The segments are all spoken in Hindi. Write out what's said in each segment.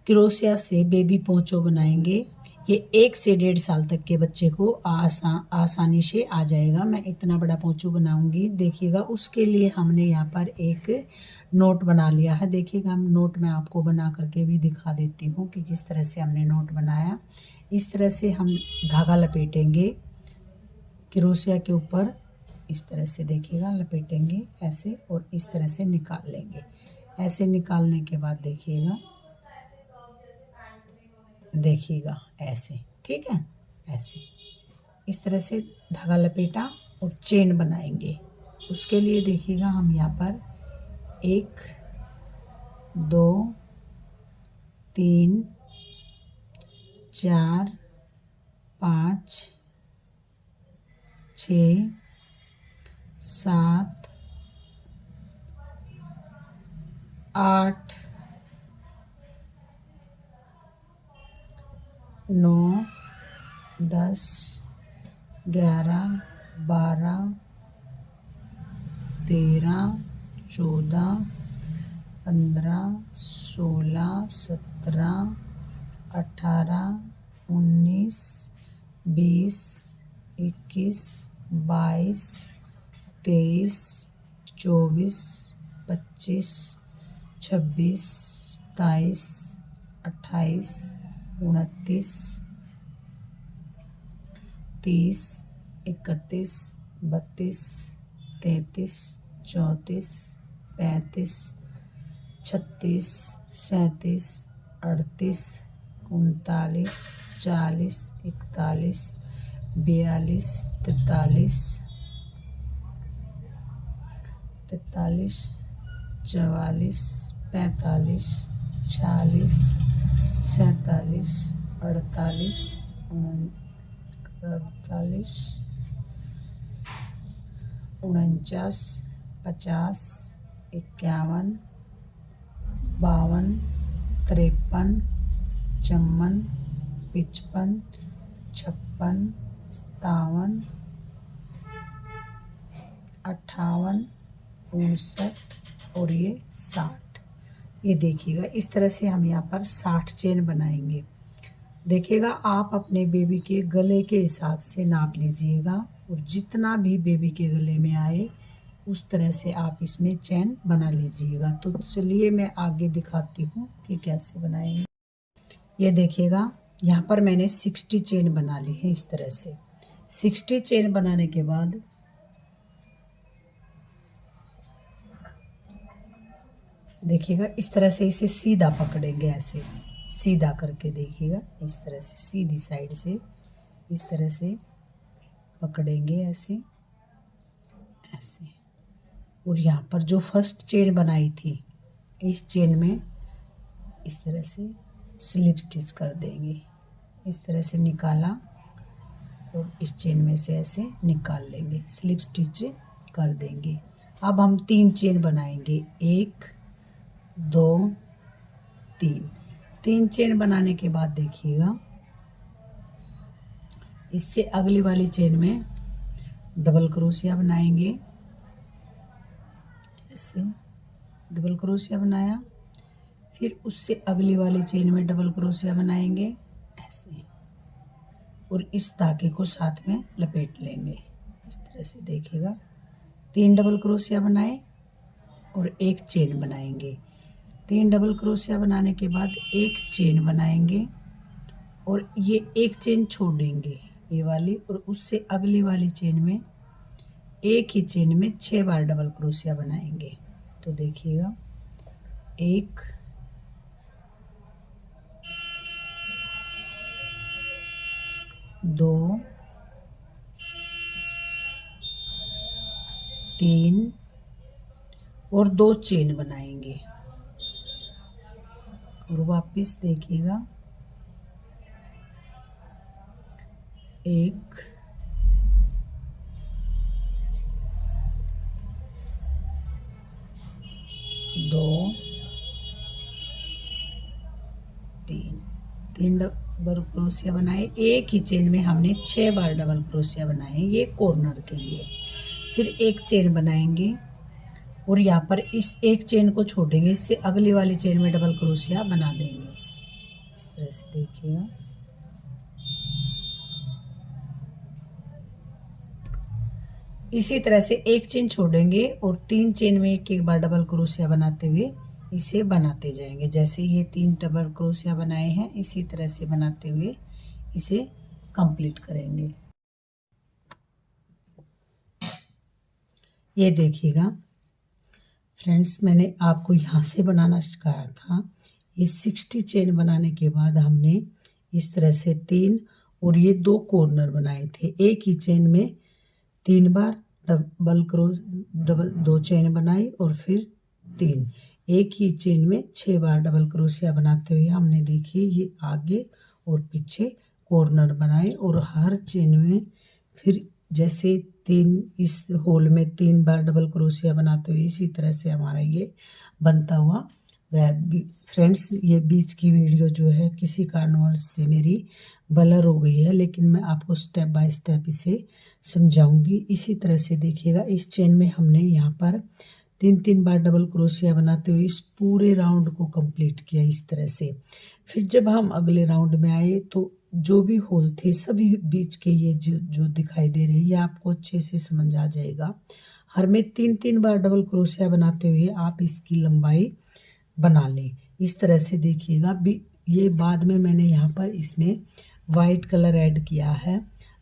क्रोशिया से बेबी पोंचो बनाएंगे। ये 1 से 1.5 साल तक के बच्चे को आसानी से आ जाएगा। मैं इतना बड़ा पोंचो बनाऊंगी, देखिएगा। उसके लिए हमने यहाँ पर एक नोट बना लिया है। देखिएगा, हम नोट में आपको बना करके भी दिखा देती हूँ कि किस तरह से हमने नोट बनाया। इस तरह से हम धागा लपेटेंगे क्रोशिया के ऊपर, इस तरह से देखिएगा लपेटेंगे ऐसे, और इस तरह से निकाल लेंगे। ऐसे निकालने के बाद देखिएगा ऐसे, ठीक है। ऐसे इस तरह से धागा लपेटा और चेन बनाएंगे। उसके लिए देखिएगा हम यहाँ पर 1 2 3 4 5 6 7 8 9 10 11 12 13 14 15 16 17 18 19 20 21 22 23 24 25 26 27 28 29 30 31 32 33 34 35 36 37 38 39 40 41 42 43 44 45 46 47 48 49 50 51 52 53 54 55 56 57 58 59 और ये 60। ये देखिएगा, इस तरह से हम यहाँ पर 60 चेन बनाएंगे। देखिएगा, आप अपने बेबी के गले के हिसाब से नाप लीजिएगा, और जितना भी बेबी के गले में आए उस तरह से आप इसमें चेन बना लीजिएगा। तो चलिए मैं आगे दिखाती हूँ कि कैसे बनाएंगे। ये देखिएगा, यहाँ पर मैंने 60 चेन बना ली है। इस तरह से 60 चेन बनाने के बाद देखिएगा, इस तरह से इसे सीधा पकड़ेंगे, ऐसे सीधा करके देखिएगा, इस तरह से सीधी साइड से इस तरह से पकड़ेंगे ऐसे ऐसे। और यहाँ पर जो फर्स्ट चेन बनाई थी, इस चेन में इस तरह से स्लिप स्टिच कर देंगे। इस तरह से निकाला और इस चेन में से ऐसे निकाल लेंगे, स्लिप स्टिच कर देंगे। अब हम 3 चेन बनाएंगे, 1 2 3 चेन बनाने के बाद देखिएगा, इससे अगली वाली चेन में डबल क्रोशिया बनाएंगे। ऐसे डबल क्रोशिया बनाया, फिर उससे अगली वाली चेन में डबल क्रोशिया बनाएंगे ऐसे, और इस धागे को साथ में लपेट लेंगे। इस तरह से देखिएगा, 3 डबल क्रोशिया बनाए और 1 चेन बनाएंगे। 3 डबल क्रोशिया बनाने के बाद 1 चेन बनाएंगे, और ये 1 चेन छोड़ेंगे ये वाली, और उससे अगली वाली चेन में एक ही चेन में 6 बार डबल क्रोशिया बनाएंगे। तो देखिएगा, 1 2 3 और 2 चेन बनाएंगे, और वापस देखिएगा, 1 2 3 डबल क्रोशिया बनाए। एक ही चेन में हमने 6 बार डबल क्रोशिया बनाए, ये कॉर्नर के लिए। फिर 1 चेन बनाएंगे, और यहाँ पर इस 1 चेन को छोड़ेंगे, इससे अगली वाली चेन में डबल क्रोशिया बना देंगे। इस तरह से देखिएगा। इसी तरह से एक चेन छोड़ेंगे और 3 चेन में एक एक बार डबल क्रोशिया बनाते हुए इसे बनाते जाएंगे। जैसे ये 3 डबल क्रोशिया बनाए हैं, इसी तरह से बनाते हुए इसे कंप्लीट करेंगे। ये देखिएगा फ्रेंड्स, मैंने आपको यहाँ से बनाना सिखाया था। ये 60 चेन बनाने के बाद हमने इस तरह से 3 और ये 2 कॉर्नर बनाए थे। एक ही चेन में 3 बार डबल 2 चेन बनाई और फिर 3, एक ही चेन में 6 बार डबल क्रोशिया बनाते हुए हमने देखिए ये आगे और पीछे कॉर्नर बनाए और हर चेन में फिर जैसे 3 इस होल में 3 बार डबल क्रोशिया बनाते हुए इसी तरह से हमारा ये बनता हुआ गया। फ्रेंड्स, ये बीच की वीडियो जो है किसी कारणवश से मेरी ब्लर हो गई है, लेकिन मैं आपको स्टेप बाय स्टेप इसे समझाऊंगी। इसी तरह से देखिएगा, इस चेन में हमने यहाँ पर 3 बार डबल क्रोशिया बनाते हुए इस पूरे राउंड को कंप्लीट किया इस तरह से। फिर जब हम अगले राउंड में आए तो जो भी होल थे सभी बीच के ये जो दिखाई दे रहे हैं, ये आपको अच्छे से समझ आ जाएगा। हर में 3 बार डबल क्रोशिया बनाते हुए आप इसकी लंबाई बना लें। इस तरह से देखिएगा। ये बाद में मैंने यहाँ पर इसमें वाइट कलर ऐड किया है,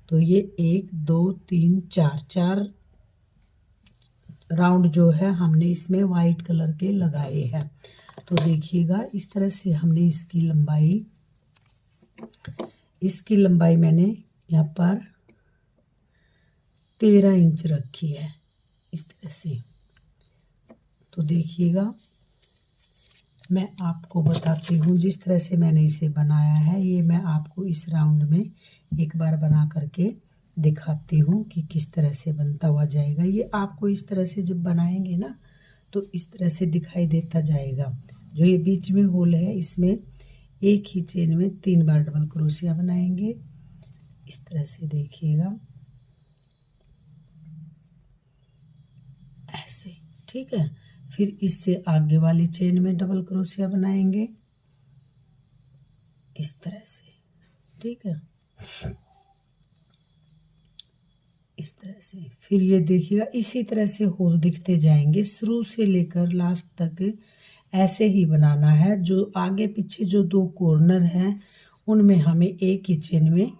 तो ये 1 2 3 4 राउंड जो है हमने इसमें वाइट कलर के लगाए हैं। तो देखिएगा इस तरह से हमने इसकी लंबाई मैंने यहाँ पर 13 इंच रखी है इस तरह से। तो देखिएगा मैं आपको बताती हूँ जिस तरह से मैंने इसे बनाया है, ये मैं आपको इस राउंड में एक बार बना करके दिखाती हूँ कि किस तरह से बनता हुआ जाएगा। ये आपको इस तरह से जब बनाएंगे ना तो इस तरह से दिखाई देता जाएगा। जो ये बीच में होल है इसमें एक ही चेन में 3 बार डबल क्रोशिया बनाएंगे इस तरह से देखिएगा, ऐसे, ठीक है। फिर इससे आगे वाली चेन में डबल क्रोशिया बनाएंगे इस तरह से, ठीक है, इस तरह से। फिर ये देखिएगा इसी तरह से होल दिखते जाएंगे शुरू से लेकर लास्ट तक। ऐसे ही बनाना है। जो आगे पीछे जो 2 कॉर्नर हैं उनमें हमें एक ही चेन में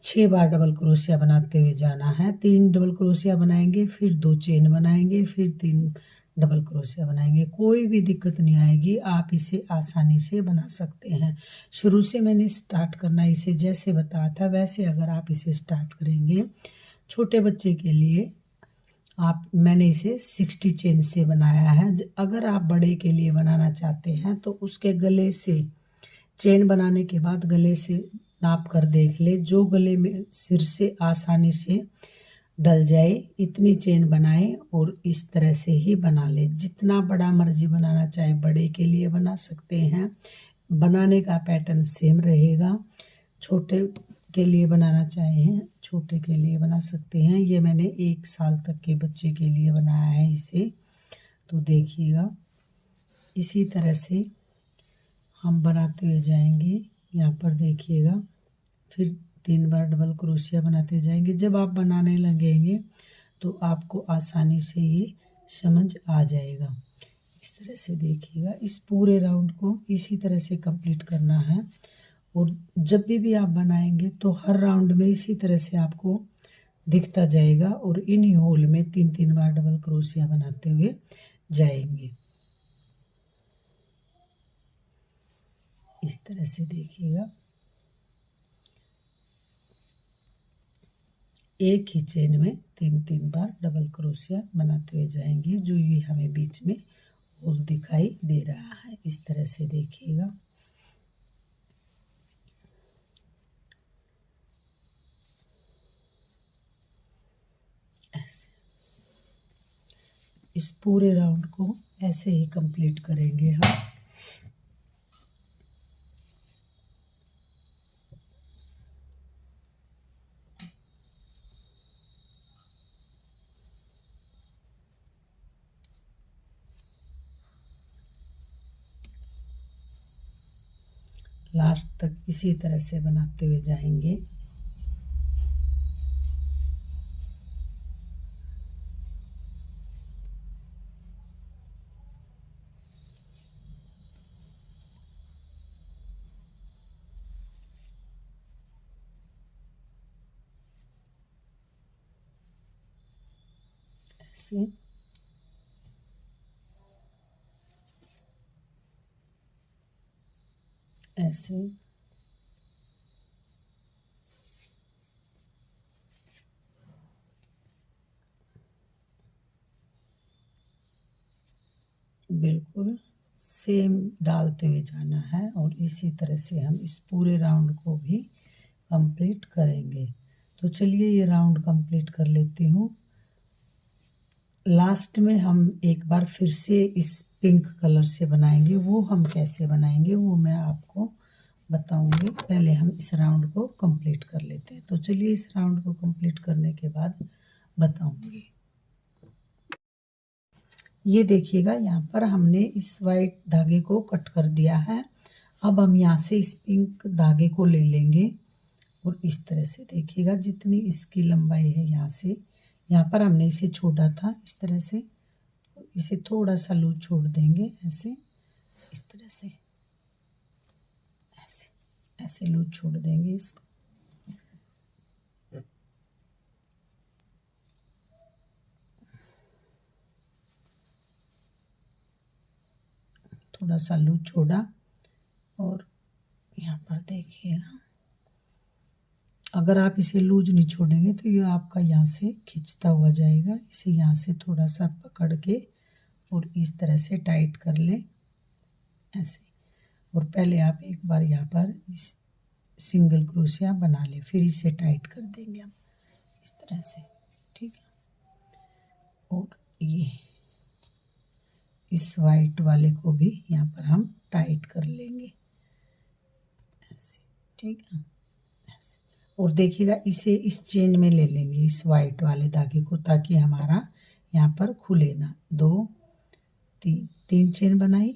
6 बार डबल क्रोशिया बनाते हुए जाना है। 3 डबल क्रोशिया बनाएंगे, फिर 2 चेन बनाएंगे, फिर 3 डबल क्रोशिया बनाएंगे। कोई भी दिक्कत नहीं आएगी, आप इसे आसानी से बना सकते हैं। शुरू से मैंने स्टार्ट करना इसे जैसे बताया था वैसे अगर आप इसे स्टार्ट करेंगे, छोटे बच्चे के लिए मैंने इसे 60 चेन से बनाया है। अगर आप बड़े के लिए बनाना चाहते हैं तो उसके गले से चेन बनाने के बाद गले से नाप कर देख ले, जो गले में सिर से आसानी से डल जाए इतनी चेन बनाएं और इस तरह से ही बना ले। जितना बड़ा मर्जी बनाना चाहे बड़े के लिए बना सकते हैं, बनाने का पैटर्न सेम रहेगा। छोटे के लिए बनाना चाहें छोटे के लिए बना सकते हैं। ये मैंने 1 साल तक के बच्चे के लिए बनाया है इसे। तो देखिएगा इसी तरह से हम बनाते हुए जाएंगे। यहाँ पर देखिएगा फिर 3 बार डबल क्रोशिया बनाते जाएंगे। जब आप बनाने लगेंगे तो आपको आसानी से ये समझ आ जाएगा। इस तरह से देखिएगा, इस पूरे राउंड को इसी तरह से कंप्लीट करना है। और जब भी आप बनाएंगे तो हर राउंड में इसी तरह से आपको दिखता जाएगा और इन्हीं होल में 3 बार डबल क्रोशिया बनाते हुए जाएंगे। इस तरह से देखिएगा, एक ही चेन में 3 बार डबल क्रोशिया बनाते हुए जाएंगे। जो ये हमें बीच में होल दिखाई दे रहा है इस तरह से देखिएगा। ऐसे इस पूरे राउंड को ऐसे ही कंप्लीट करेंगे हम। लास्ट तक इसी तरह से बनाते हुए जाएंगे। ऐसे ऐसे बिल्कुल सेम डालते हुए जाना है और इसी तरह से हम इस पूरे राउंड को भी कंप्लीट करेंगे। तो चलिए ये राउंड कंप्लीट कर लेती हूँ। लास्ट में हम एक बार फिर से इस पिंक कलर से बनाएंगे। वो हम कैसे बनाएंगे वो मैं आपको बताऊंगी। पहले हम इस राउंड को कंप्लीट कर लेते हैं। तो चलिए इस राउंड को कंप्लीट करने के बाद बताऊंगी। ये देखिएगा यहाँ पर हमने इस वाइट धागे को कट कर दिया है। अब हम यहाँ से इस पिंक धागे को ले लेंगे और इस तरह से देखिएगा जितनी इसकी लंबाई है यहाँ से, यहाँ पर हमने इसे छोड़ा था इस तरह से, और इसे थोड़ा सा लूज छोड़ देंगे ऐसे, इस तरह से ऐसे ऐसे लूज छोड़ देंगे इसको। थोड़ा सा लूज छोड़ा और यहाँ पर देखिएगा, अगर आप इसे लूज नहीं छोड़ेंगे तो ये आपका यहाँ से खिंचता हुआ जाएगा। इसे यहाँ से थोड़ा सा पकड़ के और इस तरह से टाइट कर लें ऐसे। और पहले आप एक बार यहाँ पर इस सिंगल क्रोशिया बना लें, फिर इसे टाइट कर देंगे हम इस तरह से, ठीक है। और ये इस वाइट वाले को भी यहाँ पर हम टाइट कर लेंगे ऐसे, ठीक है ऐसे। और देखिएगा इसे इस चेन में ले लेंगे इस वाइट वाले धागे को, ताकि हमारा यहाँ पर खुले ना। 2 3 चेन बनाई।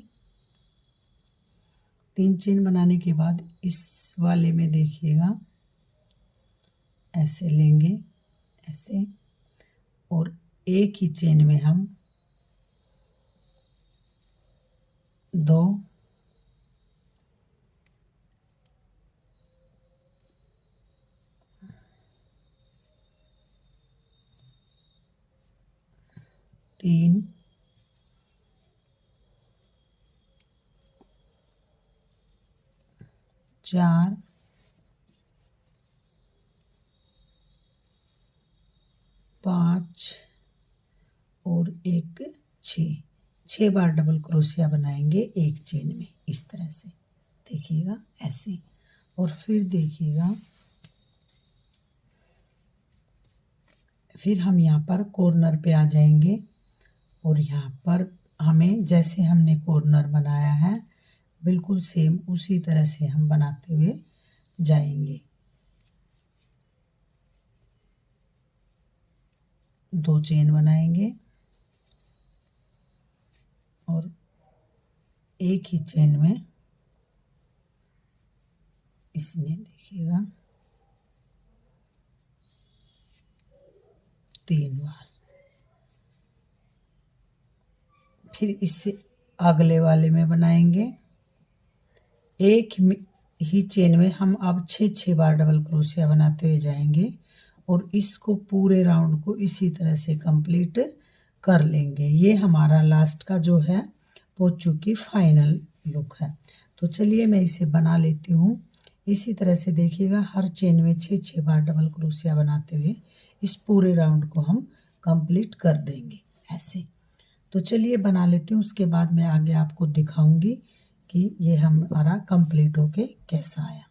3 चेन बनाने के बाद इस वाले में देखिएगा ऐसे लेंगे ऐसे, और एक ही चेन में हम 2 3 4 5 और एक 6 बार डबल क्रोशिया बनाएंगे एक चेन में इस तरह से, देखिएगा ऐसे। और फिर देखिएगा फिर हम यहाँ पर कॉर्नर पे आ जाएंगे और यहाँ पर हमें जैसे हमने कॉर्नर बनाया है बिल्कुल सेम उसी तरह से हम बनाते हुए जाएंगे। 2 चेन बनाएंगे और एक ही चेन में इसमें देखिएगा 3 बार। फिर इससे अगले वाले में बनाएंगे। एक ही चेन में हम अब 6 बार डबल क्रोशिया बनाते हुए जाएंगे और इसको पूरे राउंड को इसी तरह से कंप्लीट कर लेंगे। ये हमारा लास्ट का जो है पोंचू की फाइनल लुक है। तो चलिए मैं इसे बना लेती हूँ। इसी तरह से देखिएगा हर चेन में 6 बार डबल क्रोशिया बनाते हुए इस पूरे राउंड को हम कंप्लीट कर देंगे ऐसे। तो चलिए बना लेती हूँ, उसके बाद मैं आगे आपको दिखाऊंगी कि ये हमारा कंप्लीट होके कैसा आया।